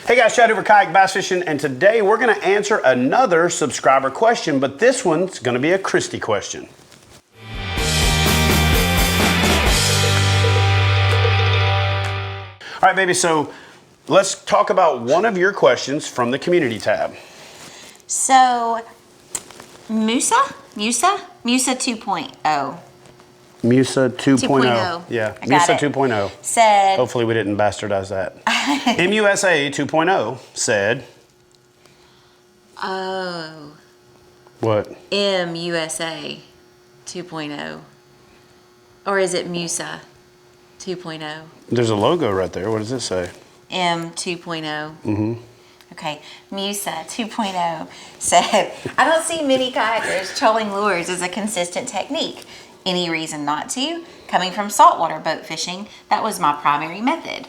Hey guys, Chad Hoover, Kayak Bass Fishing, and today we're going to answer another subscriber question, but this one's going to be a Kristie question. All right, baby, so let's talk about one of your questions from the community tab. So, MUSA 2.0. MUSA 2.0. Yeah, MUSA 2.0. Said. Hopefully we didn't bastardize that. MUSA 2.0 said. Oh. What? MUSA 2.0. Or is it MUSA 2.0? There's a logo right there. What does it say? M 2.0. Mm-hmm. Okay, MUSA 2.0 said, I don't see many kayakers trolling lures as a consistent technique. Any reason not to? Coming from saltwater boat fishing, that was my primary method.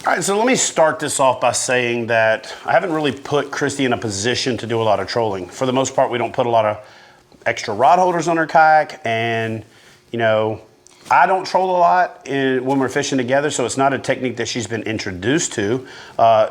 All right, so let me start this off by saying that I haven't really put Kristie in a position to do a lot of trolling. For the most part, we don't put a lot of extra rod holders on her kayak, and you know, I don't troll a lot when we're fishing together, so it's not a technique that she's been introduced to.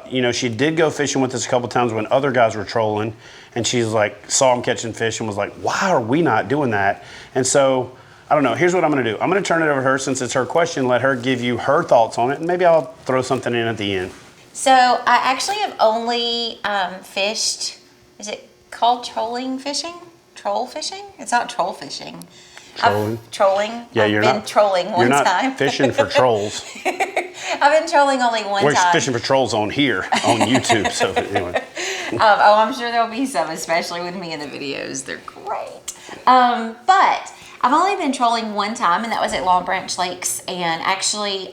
You know, she did go fishing with us a couple times when other guys were trolling, and she's like, saw them catching fish and was like, why are we not doing that? And so, I don't know, here's what I'm gonna do. I'm gonna turn it over to her since it's her question, let her give you her thoughts on it, and maybe I'll throw something in at the end. So, I actually have only fished, is it called trolling fishing? Troll fishing? It's not troll fishing. Trolling? Trolling. Yeah, I've been trolling one time. You're not fishing for trolls. I've been trolling only one time. We're fishing for trolls on here, on YouTube, so anyway. Oh, I'm sure there'll be some, especially with me in the videos. They're great. But I've only been trolling one time, and that was at Long Branch Lakes. And actually,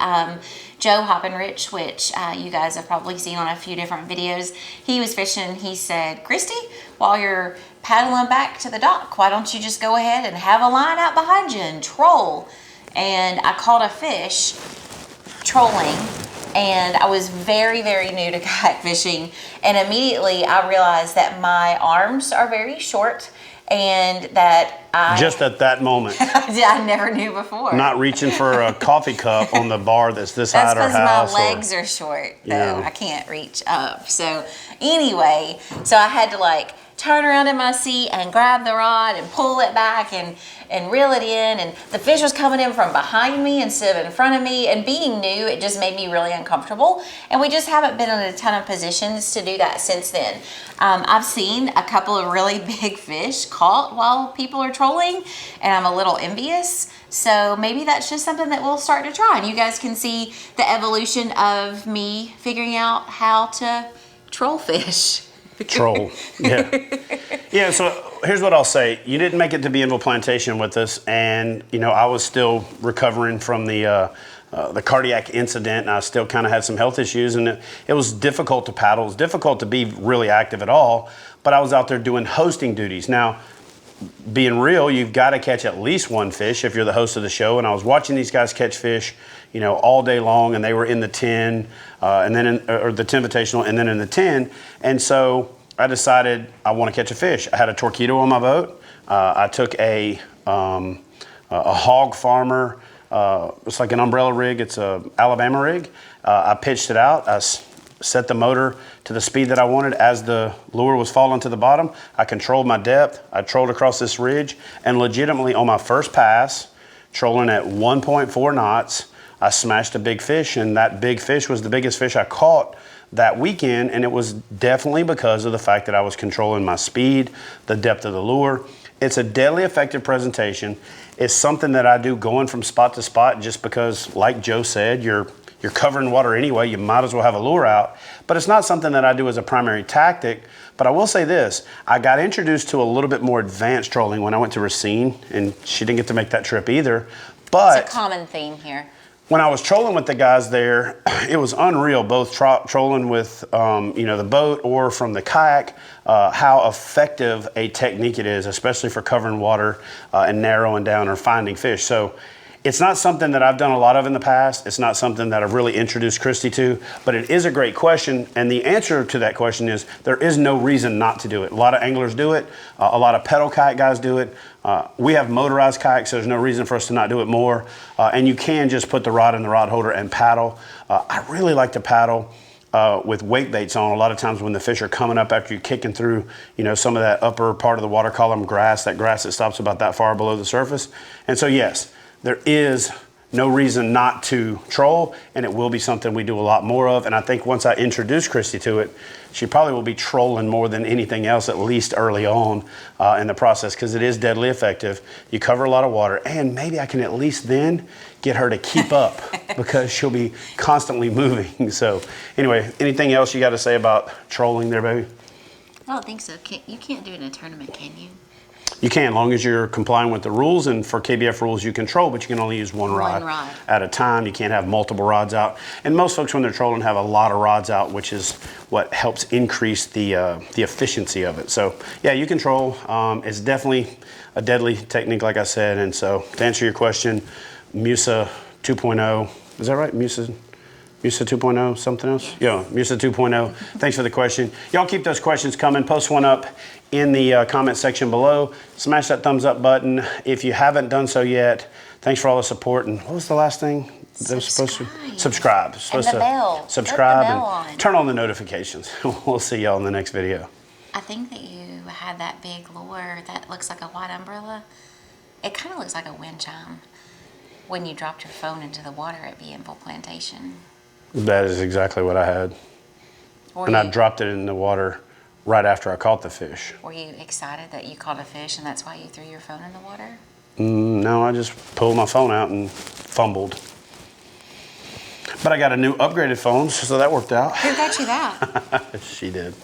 Joe Hoppenrich, which you guys have probably seen on a few different videos, he was fishing. He said, Kristie, while you're paddling back to the dock, why don't you just go ahead and have a line out behind you and troll? And I caught a fish trolling, and I was very, very new to kayak fishing, and immediately I realized that my arms are very short and that just at that moment. I never knew before. Not reaching for a coffee cup on the bar that's this high at our house. That's because my legs are short, though. Yeah. I can't reach up. So anyway, so I had to like turn around in my seat and grab the rod and pull it back and reel it in, and the fish was coming in from behind me instead of in front of me, and being new, it just made me really uncomfortable, and we just haven't been in a ton of positions to do that since then. I've seen a couple of really big fish caught while people are trolling, and I'm a little envious, so maybe that's just something that we'll start to try, and you guys can see the evolution of me figuring out how to troll fish. Troll, yeah. Yeah, so here's what I'll say. You didn't make it to Bienville Plantation with us, and you know, I was still recovering from the cardiac incident, and I still kind of had some health issues, and it was difficult to paddle. It was difficult to be really active at all, but I was out there doing hosting duties. Now, being real, you've got to catch at least one fish if you're the host of the show, and I was watching these guys catch fish, you know, all day long, and they were in the 10, and then or the 10 Invitational, and then in the 10, and so I decided I want to catch a fish. I had a Torpedo on my boat. I took a Hog Farmer. It's like an umbrella rig. It's a Alabama rig. I pitched it out. I set the motor to the speed that I wanted. As the lure was falling to the bottom, I controlled my depth. I trolled across this ridge, and legitimately on my first pass, trolling at 1.4 knots, I smashed a big fish, and that big fish was the biggest fish I caught that weekend, and it was definitely because of the fact that I was controlling my speed, the depth of the lure. It's a deadly effective presentation. It's something that I do going from spot to spot just because, like Joe said, you're covering water anyway, you might as well have a lure out. But it's not something that I do as a primary tactic. But I will say this, I got introduced to a little bit more advanced trolling when I went to Racine, and she didn't get to make that trip either. But it's a common theme here. When I was trolling with the guys there, it was unreal, both trolling with you know, the boat or from the kayak, how effective a technique it is, especially for covering water and narrowing down or finding fish. So it's not something that I've done a lot of in the past. It's not something that I've really introduced Kristie to, but it is a great question. And the answer to that question is there is no reason not to do it. A lot of anglers do it. A lot of pedal kayak guys do it. We have motorized kayaks, so there's no reason for us to not do it more. And you can just put the rod in the rod holder and paddle. I really like to paddle. with wake baits on, a lot of times when the fish are coming up after you're kicking through, some of that upper part of the water column grass, that grass that stops about that far below the surface. And so yes, there is no reason not to troll, and it will be something we do a lot more of. And I think once I introduce Kristie to it, she probably will be trolling more than anything else, at least early on in the process, because it is deadly effective. You cover a lot of water, and maybe I can at least then get her to keep up because she'll be constantly moving. So anyway, anything else you got to say about trolling there, baby? I don't think so. You can't do it in a tournament, can you? You can, as long as you're complying with the rules, and for KBF rules you can troll, but you can only use one rod at a time. You can't have multiple rods out. And most folks when they're trolling have a lot of rods out, which is what helps increase the efficiency of it. So yeah, you can troll. It's definitely a deadly technique, like I said. And so to answer your question, MUSA 2.0, is that right? MUSA 2.0, something else? Yeah, MUSA 2.0. Thanks for the question. Y'all keep those questions coming. Post one up in the comment section below. Smash that thumbs up button if you haven't done so yet. Thanks for all the support. And what was the last thing that was supposed to? Subscribe. And the bell. Subscribe Put the bell on. and turn on the notifications. We'll see y'all in the next video. I think that you had that big lure that looks like a white umbrella. It kind of looks like a wind chime when you dropped your phone into the water at Bienville Plantation. That is exactly what I had. And I dropped it in the water right after I caught the fish. Were you excited that you caught a fish and that's why you threw your phone in the water? No, I just pulled my phone out and fumbled. But I got a new upgraded phone, so that worked out. Who got you that? She did.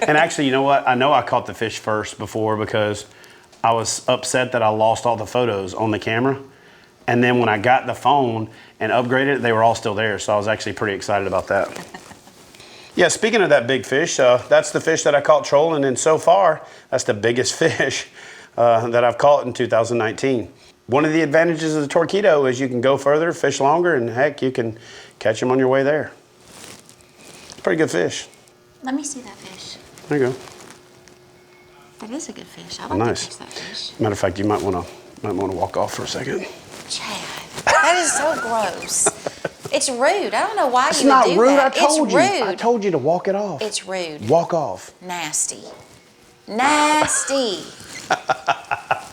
And actually, you know what? I know I caught the fish first before because I was upset that I lost all the photos on the camera. And then when I got the phone and upgraded it, they were all still there. So I was actually pretty excited about that. Yeah, speaking of that big fish, that's the fish that I caught trolling. And so far, that's the biggest fish that I've caught in 2019. One of the advantages of the Torqeedo is you can go further, fish longer, and heck, you can catch them on your way there. Pretty good fish. Let me see that fish. There you go. That is a good fish. I like to catch that fish. Matter of fact, you might want to walk off for a second. Chad, that is so gross. It's rude. I don't know why It's you would not do rude. that. I told It's you. rude. I told you to walk it off. It's rude. Walk off. Nasty. Nasty.